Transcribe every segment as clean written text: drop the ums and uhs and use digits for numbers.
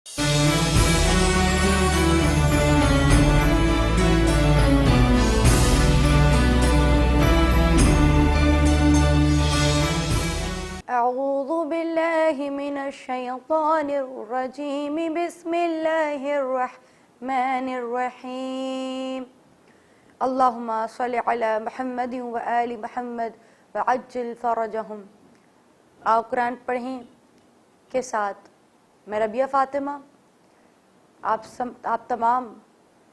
اعوذ باللہ من الشیطان الرجیم بسم اللہ الرحمن الرحیم اللہم صل علی محمد و آل محمد وعجل فرجہم۔ آپ قرآن پڑھیں کے ساتھ میں ربیہ فاطمہ آپ تمام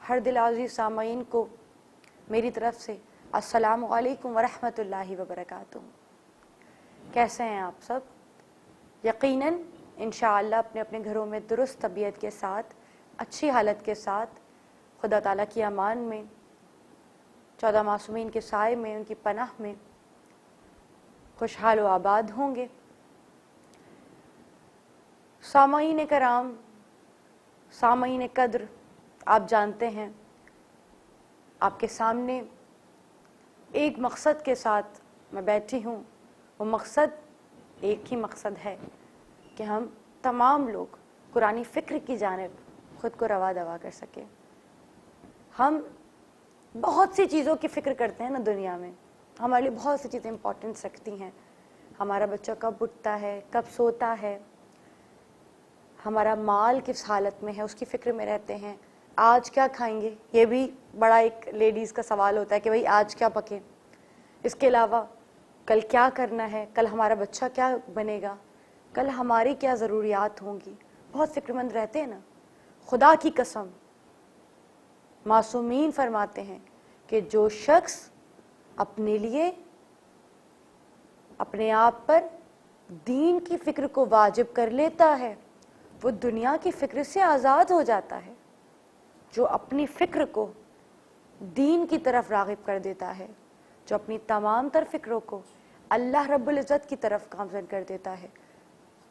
ہر دل عزیز سامعین کو میری طرف سے السلام علیکم ورحمۃ اللہ وبرکاتہ۔ کیسے ہیں آپ سب؟ یقیناً انشاءاللہ اپنے اپنے گھروں میں درست طبیعت کے ساتھ، اچھی حالت کے ساتھ، خدا تعالیٰ کی امان میں، 14 معصومین کے سائے میں، ان کی پناہ میں خوشحال و آباد ہوں گے۔ سامعین کرام، سامعین قدر، آپ جانتے ہیں آپ کے سامنے ایک مقصد کے ساتھ میں بیٹھی ہوں۔ وہ مقصد ایک ہی مقصد ہے کہ ہم تمام لوگ قرآنی فکر کی جانب خود کو روا دوا کر سکیں۔ ہم بہت سی چیزوں کی فکر کرتے ہیں نا دنیا میں، ہمارے لیے بہت سی چیزیں امپورٹنس رکھتی ہیں۔ ہمارا بچہ کب اٹھتا ہے، کب سوتا ہے، ہمارا مال کس حالت میں ہے، اس کی فکر میں رہتے ہیں۔ آج کیا کھائیں گے، یہ بھی بڑا ایک لیڈیز کا سوال ہوتا ہے کہ بھئی آج کیا پکے۔ اس کے علاوہ کل کیا کرنا ہے، کل ہمارا بچہ کیا بنے گا، کل ہماری کیا ضروریات ہوں گی، بہت فکر مند رہتے ہیں نا۔ خدا کی قسم معصومین فرماتے ہیں کہ جو شخص اپنے لیے، اپنے آپ پر دین کی فکر کو واجب کر لیتا ہے وہ دنیا کی فکر سے آزاد ہو جاتا ہے۔ جو اپنی فکر کو دین کی طرف راغب کر دیتا ہے، جو اپنی تمام تر فکروں کو اللہ رب العزت کی طرف گامزن کر دیتا ہے،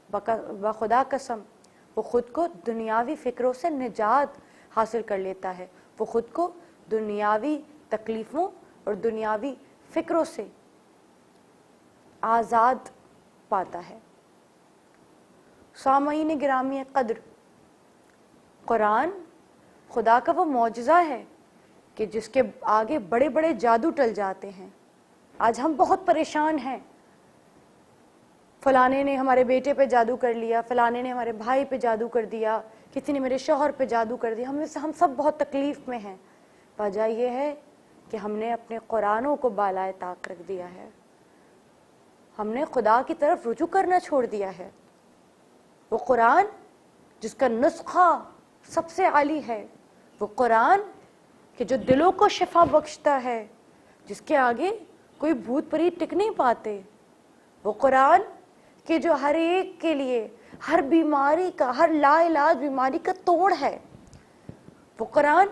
بخدا قسم وہ خود کو دنیاوی فکروں سے نجات حاصل کر لیتا ہے، وہ خود کو دنیاوی تکلیفوں اور دنیاوی فکروں سے آزاد پاتا ہے۔ سامعین گرامی قدر، قرآن خدا کا وہ معجزہ ہے کہ جس کے آگے بڑے بڑے جادو ٹل جاتے ہیں۔ آج ہم بہت پریشان ہیں، فلانے نے ہمارے بیٹے پہ جادو کر لیا، فلانے نے ہمارے بھائی پہ جادو کر دیا، کسی نے میرے شوہر پہ جادو کر دیا، ہم سب بہت تکلیف میں ہیں۔ وجہ یہ ہے کہ ہم نے اپنے قرآنوں کو بالائے طاق رکھ دیا ہے، ہم نے خدا کی طرف رجوع کرنا چھوڑ دیا ہے۔ وہ قرآن جس کا نسخہ سب سے عالی ہے، وہ قرآن کہ جو دلوں کو شفا بخشتا ہے، جس کے آگے کوئی بھوت پری ٹک نہیں پاتے، وہ قرآن کہ جو ہر ایک کے لیے ہر بیماری کا، ہر لا علاج بیماری کا توڑ ہے، وہ قرآن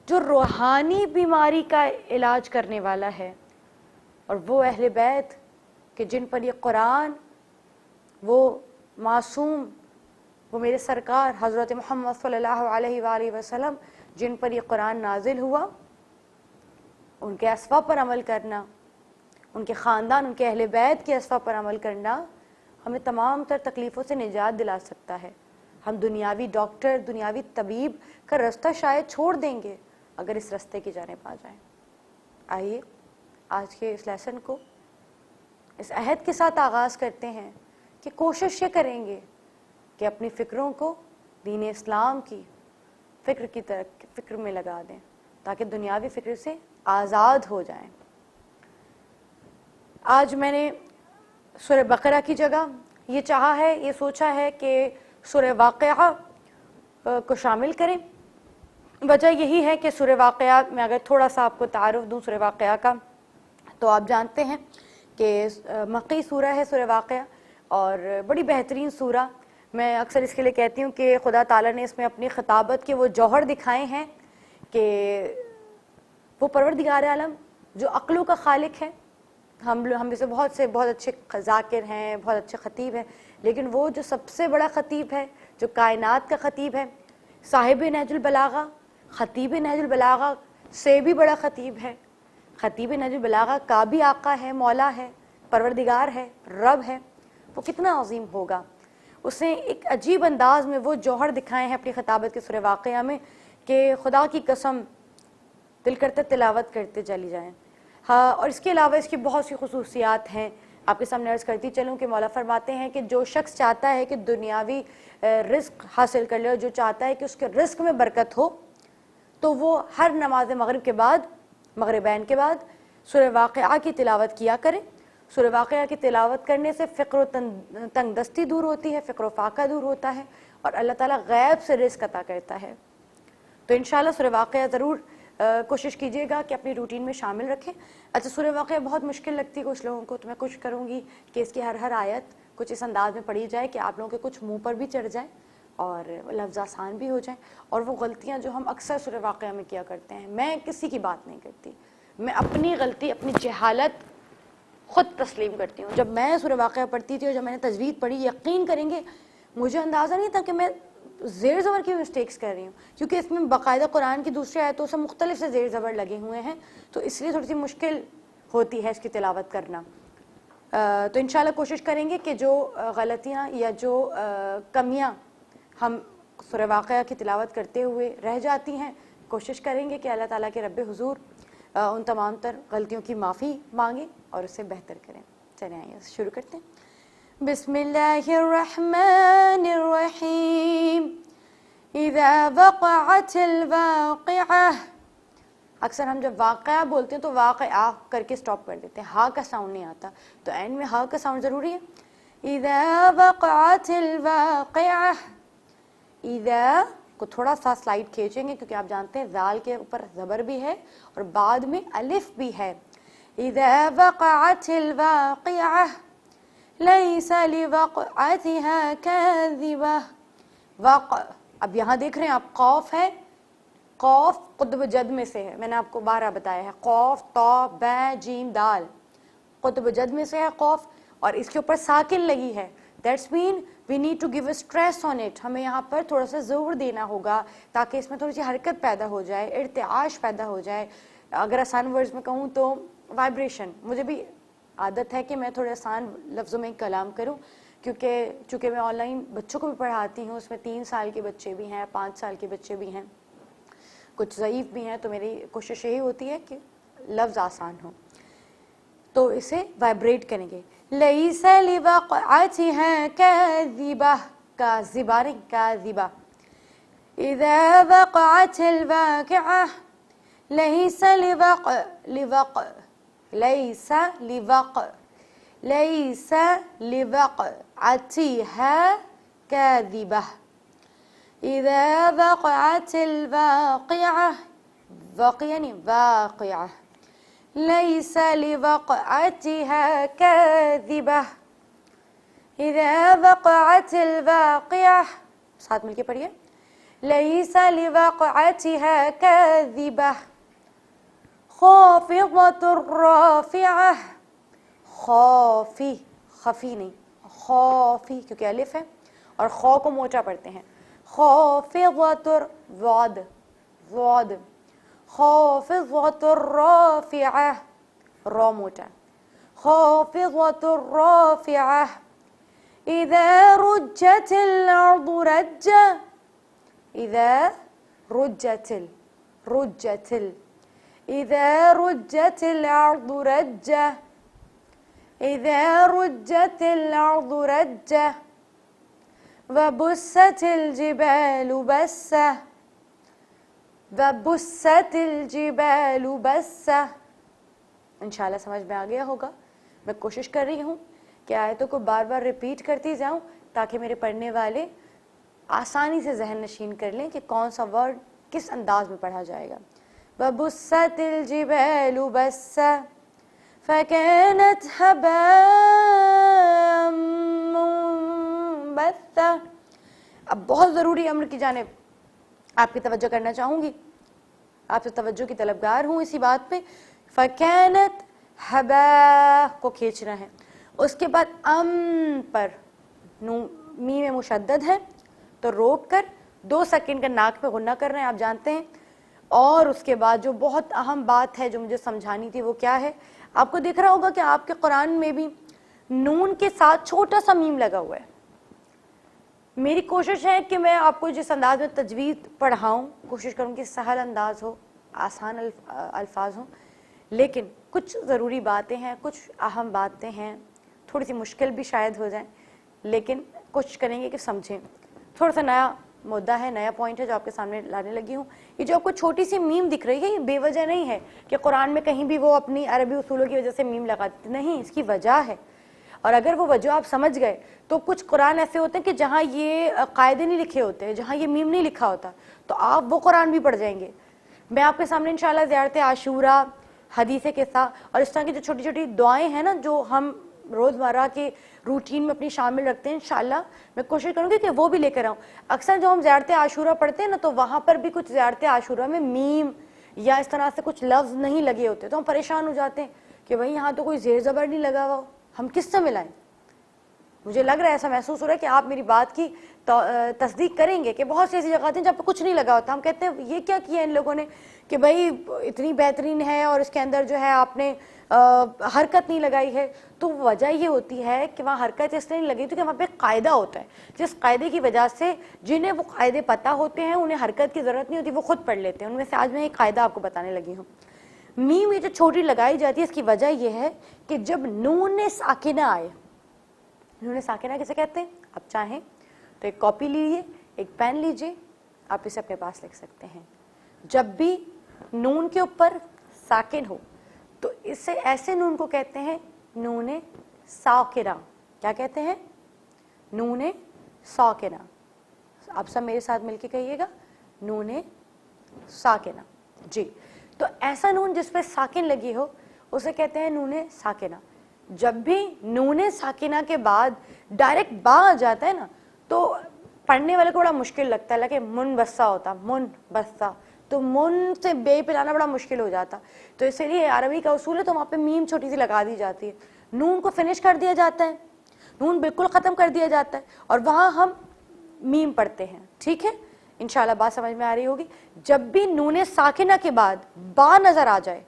جو روحانی بیماری کا علاج کرنے والا ہے، اور وہ اہل بیت کہ جن پر یہ قرآن، وہ معصوم، وہ میرے سرکار حضرت محمد صلی اللہ علیہ وآلہ وسلم جن پر یہ قرآن نازل ہوا، ان کے اسوہ پر عمل کرنا، ان کے خاندان، ان کے اہل بیت کے اسوہ پر عمل کرنا ہمیں تمام تر تکلیفوں سے نجات دلا سکتا ہے۔ ہم دنیاوی ڈاکٹر، دنیاوی طبیب کا رستہ شاید چھوڑ دیں گے اگر اس رستے کی جانب آ جائیں۔ آئیے آج کے اس لیسن کو اس عہد کے ساتھ آغاز کرتے ہیں کہ کوشش یہ کریں گے کہ اپنی فکروں کو دین اسلام کی فکر میں لگا دیں تاکہ دنیاوی فکر سے آزاد ہو جائیں۔ آج میں نے سورہ بقرہ کی جگہ یہ چاہا ہے، یہ سوچا ہے کہ سورہ واقعہ کو شامل کریں۔ وجہ یہی ہے کہ سورہ واقعہ میں اگر تھوڑا سا آپ کو تعارف دوں سورہ واقعہ کا، تو آپ جانتے ہیں کہ مکی سورہ ہے سورہ واقعہ، اور بڑی بہترین سورہ۔ میں اکثر اس کے لیے کہتی ہوں کہ خدا تعالیٰ نے اس میں اپنی خطابت کے وہ جوہر دکھائے ہیں کہ وہ پروردگار عالم جو عقلوں کا خالق ہے۔ ہم میں سے بہت اچھے ذاکر ہیں، بہت اچھے خطیب ہیں، لیکن وہ جو سب سے بڑا خطیب ہے، جو کائنات کا خطیب ہے، صاحب نہج البلاغہ، خطیب نہج البلاغہ سے بھی بڑا خطیب ہے، خطیب نہج البلاغہ کا بھی آقا ہے، مولا ہے، پروردگار ہے، رب ہے، وہ کتنا عظیم ہوگا۔ اس نے ایک عجیب انداز میں وہ جوہر دکھائے ہیں اپنی خطابت کے سورہ واقعہ میں کہ خدا کی قسم دل کرتے تلاوت کرتے چلی جائیں. ہاں، اور اس کے علاوہ اس کی بہت سی خصوصیات ہیں. آپ کے سامنے عرض کرتی چلوں کہ مولا فرماتے ہیں کہ جو شخص چاہتا ہے کہ دنیاوی رزق حاصل کر لے اور جو چاہتا ہے کہ اس کے رزق میں برکت ہو تو وہ ہر نماز مغرب کے بعد، مغربین کے بعد سورہ واقعہ کی تلاوت کیا کرے. سورہ واقعہ کی تلاوت کرنے سے فقر و تنگ دستی دور ہوتی ہے، فقر و فاقہ دور ہوتا ہے اور اللہ تعالیٰ غیب سے رزق عطا کرتا ہے. تو انشاءاللہ سورہ واقعہ ضرور کوشش کیجئے گا کہ اپنی روٹین میں شامل رکھیں. اچھا، سورہ واقعہ بہت مشکل لگتی ہے کچھ لوگوں کو، تو میں کوشش کروں گی کہ اس کی ہر آیت کچھ اس انداز میں پڑھی جائے کہ آپ لوگوں کے کچھ منہ پر بھی چڑھ جائیں اور لفظ آسان بھی ہو جائیں. اور وہ غلطیاں جو ہم اکثر سورہ واقعہ میں کیا کرتے ہیں، میں کسی کی بات نہیں کرتی، میں اپنی غلطی، اپنی جہالت خود تسلیم کرتی ہوں. جب میں سورہ واقعہ پڑھتی تھی اور جب میں نے تجوید پڑھی، یقین کریں گے مجھے اندازہ نہیں تھا کہ میں زیر زبر کی مسٹیکس کر رہی ہوں، کیونکہ اس میں باقاعدہ قرآن کی دوسری آیتوں سے مختلف سے زیر زبر لگے ہوئے ہیں، تو اس لیے تھوڑی سی مشکل ہوتی ہے اس کی تلاوت کرنا. تو انشاءاللہ کوشش کریں گے کہ جو غلطیاں یا جو کمیاں ہم سورہ واقعہ کی تلاوت کرتے ہوئے رہ جاتی ہیں، کوشش کریں گے کہ اللہ تعالیٰ کے رب حضور ان تمام تر غلطیوں کی معافی مانگیں اور اسے بہتر کریں. چلیں آئیے شروع کرتے ہیں. بسم اللہ الرحمن الرحیم. اذا وقعت الواقعہ. اکثر ہم جب واقعہ بولتے ہیں تو واقعہ کر کے سٹاپ کر دیتے ہیں، ہاں کا ساؤنڈ نہیں آتا، تو اینڈ میں ہاں کا ساؤنڈ ضروری ہے. اذا وقعت الواقعہ. اذا کو تھوڑا سا سلائڈ کھینچیں گے کیونکہ آپ جانتے ہیں ذال کے اوپر زبر بھی ہے اور بعد میں الف بھی ہے. اذا وقعت الواقعہ لیس لوقعتها کاذبہ. اب یہاں دیکھ رہے ہیں آپ، قوف ہے، قوف قطب جد میں سے ہے، میں نے آپ کو بارہ بتایا ہے، قوف طا با جیم دال قطب جد میں سے ہے قوف، اور اس کے اوپر ساکن لگی ہے. That's mean we need to give a stress on it. ہمیں یہاں پر تھوڑا سا زور دینا ہوگا تاکہ اس میں تھوڑی سی حرکت پیدا ہو جائے، ارتعاش پیدا ہو جائے. اگر آسان ورڈز میں کہوں تو وائبریشن. مجھے بھی عادت ہے کہ میں تھوڑے آسان لفظوں میں کلام کروں کیونکہ چونکہ میں آن لائن بچوں کو بھی پڑھاتی ہوں، اس میں 3 سال کے بچے بھی ہیں، 5 سال کے بچے بھی ہیں، کچھ ضعیف بھی ہیں، تو میری کوشش یہی ہوتی ہے کہ لفظ آسان ہوں. تو اسے وائبریٹ کریں گے. لیس لوقعتها کاذبہ. کاذبہ نہیں، کاذبہ. اذا وقعت الواقعہ لیس لوقعتها کاذبہ. اذا وقعت الواقعہ، واقعہ یعنی واقعہ، لیس لوقعتها کاذبہ. اذا وقعت الواقعہ، ساتھ مل کے پڑھیے، لیس لوقعتها کاذبہ خافضۃ رافعہ. خافی، خفی نہیں، خافی کیونکہ الف ہے اور خو کو موٹا پڑھتے ہیں. خافضۃ وعد وعد. خافضۃ رافعہ، را موٹا. خافضۃ رافعہ. اذا رجت الارض رجا. اذا رجت اذا رجت الارض رجا. اذا رجت الارض رجا. وبست الجبال بسا. وبست الجبال بسا. انشاءاللہ سمجھ میں آ گیا ہوگا. میں کوشش کر رہی ہوں کہ آیتوں کو بار بار ریپیٹ کرتی جاؤں تاکہ میرے پڑھنے والے آسانی سے ذہن نشین کر لیں کہ کون سا ورڈ کس انداز میں پڑھا جائے گا. وبست الجبال بسا فكانت هباء منبثا. اب بہت ضروری امر کی جانب آپ کی توجہ کرنا چاہوں گی، آپ سے توجہ کی طلبگار ہوں اسی بات پہ. فكانت هباء کو کھینچنا ہے، اس کے بعد پر می میں مشدد ہے تو روک کر 2 سیکنڈ کا ناک پہ غنہ کر رہے ہیں، آپ جانتے ہیں. اور اس کے بعد جو بہت اہم بات ہے جو مجھے سمجھانی تھی وہ کیا ہے، آپ کو دکھ رہا ہوگا کہ آپ کے قرآن میں بھی نون کے ساتھ چھوٹا سا میم لگا ہوا ہے. میری کوشش ہے کہ میں آپ کو جس انداز میں تجوید پڑھاؤں کوشش کروں کہ سہل انداز ہو, آسان الفاظ ہوں, لیکن کچھ ضروری باتیں ہیں, کچھ اہم باتیں ہیں, تھوڑی سی مشکل بھی شاید ہو جائیں, لیکن کوشش کریں گے کہ سمجھیں. تھوڑا سا نیا مدعا ہے, نیا پوائنٹ ہے جو آپ کے سامنے لانے لگی ہوں. یہ جو آپ کو چھوٹی سی میم دکھ رہی ہے یہ بے وجہ نہیں ہے کہ قرآن میں کہیں بھی وہ اپنی عربی اصولوں کی وجہ سے میم لگاتے, نہیں, اس کی وجہ ہے. اور اگر وہ وجہ آپ سمجھ گئے تو کچھ قرآن ایسے ہوتے ہیں کہ جہاں یہ قاعدے نہیں لکھے ہوتے, جہاں یہ میم نہیں لکھا ہوتا, تو آپ وہ قرآن بھی پڑھ جائیں گے. میں آپ کے سامنے انشاءاللہ زیارت عاشورہ, حدیث قصہ اور اس طرح کی جو چھوٹی چھوٹی دعائیں ہیں نا جو ہم روزمرہ کے روٹین میں اپنی شامل رکھتے ہیں, انشاءاللہ میں کوشش کروں گی کہ وہ بھی لے کر آؤں. اکثر جو ہم زیارت عاشورہ پڑھتے ہیں نا تو وہاں پر بھی کچھ زیارت عاشورہ میں میم یا اس طرح سے کچھ لفظ نہیں لگے ہوتے, تو ہم پریشان ہو جاتے ہیں کہ بھائی یہاں تو کوئی زیر زبر نہیں لگا ہوا, ہم کس سے ملائیں. مجھے لگ رہا ہے, ایسا محسوس ہو رہا ہے کہ آپ میری بات کی تصدیق کریں گے کہ بہت سی ایسی جگہ ہیں جہاں پہ کچھ نہیں لگا ہوتا. ہم کہتے ہیں یہ کیا کیا ان لوگوں نے کہ بھائی اتنی بہترین ہے اور اس کے اندر جو ہے آپ نے حرکت نہیں لگائی ہے. تو وجہ یہ ہوتی ہے کہ وہاں حرکت اس لیے نہیں لگی کیونکہ وہاں پہ قاعدہ ہوتا ہے, جس قاعدے کی وجہ سے جنہیں وہ قاعدے پتہ ہوتے ہیں انہیں حرکت کی ضرورت نہیں ہوتی, وہ خود پڑھ لیتے ہیں. ان میں سے آج میں ایک قاعدہ آپ کو بتانے لگی ہوں. میم یہ جو چھوٹی لگائی جاتی ہے اس کی وجہ یہ ہے کہ جب نون ساکنہ آئے, نون ساکنہ کسے کہتے ہیں, آپ چاہیں تو ایک کاپی لیجیے, ایک پین لیجیے, آپ اسے اپنے پاس لکھ سکتے ہیں. جب بھی نون کے اوپر ساکن ہو تو اسے ایسے نون کو کہتے ہیں نون ساکنہ. کیا کہتے ہیں؟ نون ساکنہ. آپ سب میرے ساتھ مل کے کہیے گا, نون ساکنہ. جی, تو ایسا نون جس پہ ساکن لگی ہو اسے کہتے ہیں نون ساکنہ. جب بھی نون ساکنہ کے بعد ڈائریکٹ با آ جاتا ہے نا تو پڑھنے والے کو بڑا مشکل لگتا ہے, لگے من بسا ہوتا, من بسا, تو من سے بے پلانا بڑا مشکل ہو جاتا. تو اسی لیے عربی کا اصول ہے تو وہاں پہ میم چھوٹی سی لگا دی جاتی ہے, نون کو فنش کر دیا جاتا ہے, نون بالکل ختم کر دیا جاتا ہے اور وہاں ہم میم پڑھتے ہیں. ٹھیک ہے, انشاءاللہ بات سمجھ میں آ رہی ہوگی. جب بھی نون ساکنہ کے بعد با نظر آ جائے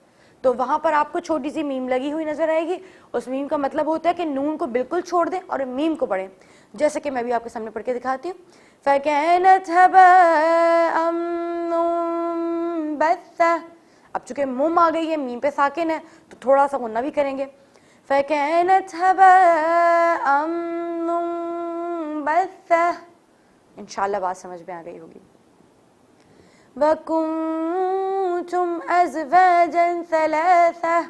تو وہاں پر آپ کو چھوٹی سی میم لگی ہوئی نظر آئے گی. اس میم کا مطلب ہوتا ہے کہ نون کو بالکل چھوڑ دیں اور میم کو پڑھیں. جیسے کہ میں بھی آپ کے سامنے پڑھ کے دکھاتی ہوں. فَكَانَتْ هَبَاءً مُنبَثًّا. اب چونکہ مم آ گئی ہے, میم پہ ساکن ہے تو تھوڑا سا غنہ بھی کریں گے. فَكَانَتْ هَبَاءً مُنبَثًّا. انشاءاللہ بات سمجھ میں آ گئی ہوگی. وَكُنْتُمْ أَزْوَاجًا ثَلَاثَةً.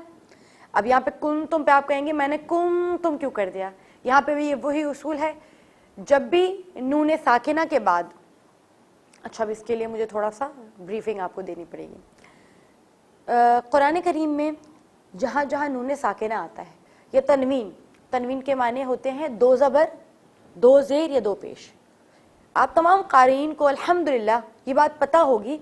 اب یہاں پہ کنتم پہ آپ کہیں گے میں نے کنتم کیوں کر دیا. یہاں پہ بھی یہ وہی اصول ہے, جب بھی نون ساکنہ کے بعد, اچھا اب اس کے لیے مجھے تھوڑا سا بریفنگ آپ کو دینی پڑے گی. قرآن کریم میں جہاں جہاں نون ساکنہ آتا ہے, یہ تنوین, تنوین کے معنی ہوتے ہیں دو زبر, دو زیر یا دو پیش. آپ تمام قارئین کو الحمدللہ یہ بات پتہ ہوگی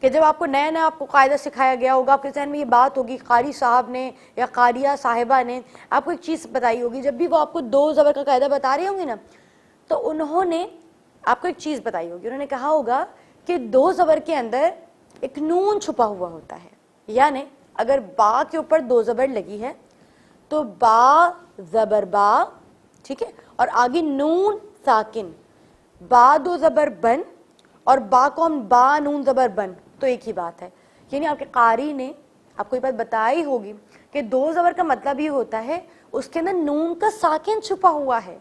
کہ جب آپ کو نیا نیا آپ کو قاعدہ سکھایا گیا ہوگا, آپ کے ذہن میں یہ بات ہوگی, قاری صاحب نے یا قاریہ صاحبہ نے آپ کو ایک چیز بتائی ہوگی, جب بھی وہ آپ کو دو زبر کا قاعدہ بتا رہی ہوں گی نا تو انہوں نے آپ کو ایک چیز بتائی ہوگی. انہوں نے کہا ہوگا کہ دو زبر کے اندر ایک نون چھپا ہوا ہوتا ہے, یعنی اگر با کے اوپر دو زبر لگی ہے تو با زبر با, ٹھیک ہے, اور آگے نون ساکن, با دو زبر بن اور با کو ہم با نون زبر بن, تو ایک ہی بات ہے. یعنی آپ کے قاری نے آپ کو یہ بات بتائی ہوگی کہ دو زبر کا مطلب یہ ہوتا ہے اس کے اندر نون کا ساکن چھپا ہوا ہے.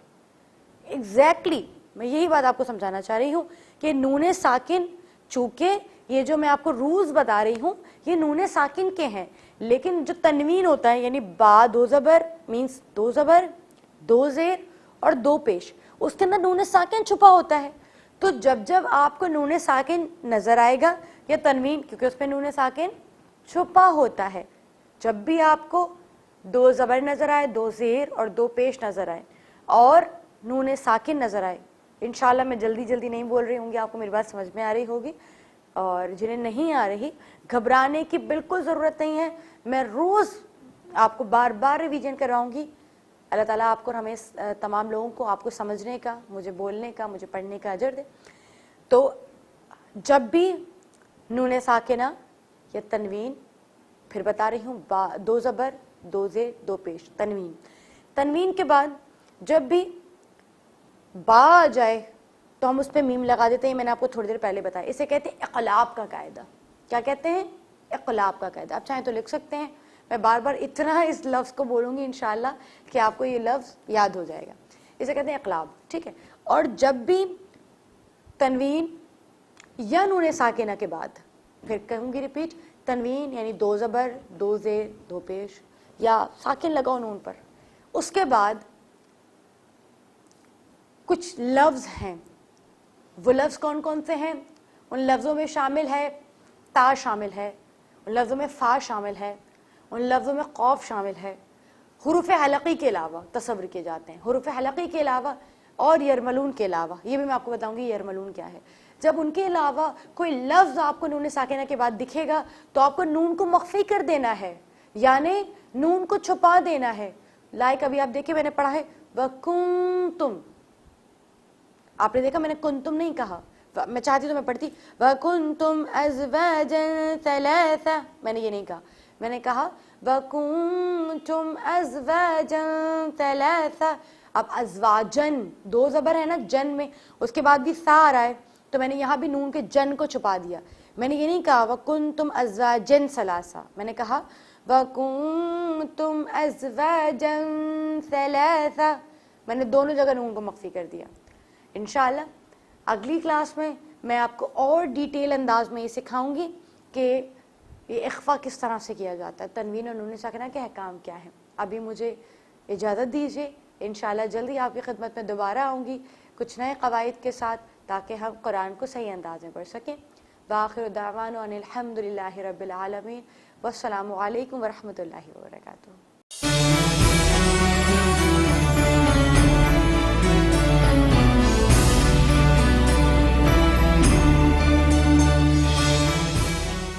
ایگزیکٹلی میں یہی بات آپ کو سمجھانا چاہ رہی ہوں کہ نون ساکن, چونکہ یہ جو میں آپ کو روز بتا رہی ہوں یہ نون ساکن کے ہیں, لیکن جو تنوین ہوتا ہے یعنی با دو زبر مینس دو زبر, دو زیر اور دو پیش, اس کے اندر نون ساکن چھپا ہوتا ہے. تو جب جب آپ کو نون ساکن نظر آئے گا یا تنوین, کیونکہ اس پہ نون ساکن چھپا ہوتا ہے, جب بھی آپ کو دو زبر نظر آئے, دو زیر اور دو پیش نظر آئے اور نون ساکن نظر آئے, انشاءاللہ میں جلدی جلدی نہیں بول رہی ہوں گی, آپ کو میری بات سمجھ میں آ رہی ہوگی. اور جنہیں نہیں آ رہی گھبرانے کی بالکل ضرورت نہیں ہے, میں روز آپ کو بار بار ریویژن کرواؤں گی. اللہ تعالیٰ آپ کو, ہمیں تمام لوگوں کو آپ کو سمجھنے کا, مجھے بولنے کا, مجھے پڑھنے کا اجر دے. تو جب بھی نون ساکنہ یا تنوین, پھر بتا رہی ہوں, دو زبر دو زیر دو پیش, تنوین, تنوین کے بعد جب بھی با آ جائے تو ہم اس پہ میم لگا دیتے ہیں. میں نے آپ کو تھوڑی دیر پہلے بتایا, اسے کہتے ہیں اقلاب کا قاعدہ. کیا کہتے ہیں؟ اقلاب کا قاعدہ. آپ چاہیں تو لکھ سکتے ہیں, میں بار بار اتنا اس لفظ کو بولوں گی انشاءاللہ کہ آپ کو یہ لفظ یاد ہو جائے گا. اسے کہتے ہیں اقلاب, ٹھیک ہے. اور جب بھی تنوین یا نون ساکنہ کے بعد, پھر کہوں گی ریپیٹ, تنوین یعنی 2 زبر 2 زیر 2 پیش یا ساکن لگاؤ نون پر, اس کے بعد کچھ لفظ ہیں. وہ لفظ کون کون سے ہیں؟ ان لفظوں میں شامل ہے تا شامل ہے, ان لفظوں میں فا شامل ہے, ان لفظوں میں قوف شامل ہے. حروف حلقی کے علاوہ تصور کیے جاتے ہیں, حروف حلقی کے علاوہ اور یرملون کے علاوہ, یہ بھی میں آپ کو بتاؤں گی یرملون کیا ہے. جب ان کے علاوہ کوئی لفظ آپ کو نون ساکنہ کے بعد دکھے گا تو آپ کو نون کو مخفی کر دینا ہے, یعنی نون کو چھپا دینا ہے. لائک ابھی آپ دیکھیں میں نے پڑھا ہے وَكُنْتُمْ, آپ نے دیکھا میں نے کنتم نہیں کہا, میں چاہتی تو میں پڑھتی وَكُنْتُمْ أَزْوَاجًا ثَلَاثًا, میں نے یہ نہیں کہا, میں نے کہا وَكُنْتُمْ أَزْوَاجًا ثَلَاثًا. اب ازواجن 2 زبر ہے نا جن میں, اس کے بعد بھی سا آ رہا ہے, تو میں نے یہاں بھی نون کے جن کو چھپا دیا. میں نے یہ نہیں کہا وَكُنْتُمْ أَزْوَاجًا ثَلَاثًا, میں نے کہا وَكُنْتُمْ أَزْوَاجًا ثَلَاثًا. میں نے دونوں جگہ نون کو مخفی کر دیا. انشاءاللہ اگلی کلاس میں آپ کو اور ڈیٹیل انداز میں یہ سکھاؤں گی کہ یہ اخفا کس طرح سے کیا جاتا ہے, تنوین اور نون ساکنہ کے احکام کیا ہیں. ابھی مجھے اجازت دیجیے, انشاءاللہ جلدی آپ کی خدمت میں دوبارہ آؤں گی کچھ نئے قواعد کے ساتھ, تاکہ ہم قرآن کو صحیح انداز میں پڑھ سکیں. وآخر دعوانا ان الحمد للہ رب العالمین, والسلام علیکم ورحمۃ اللہ وبرکاتہ.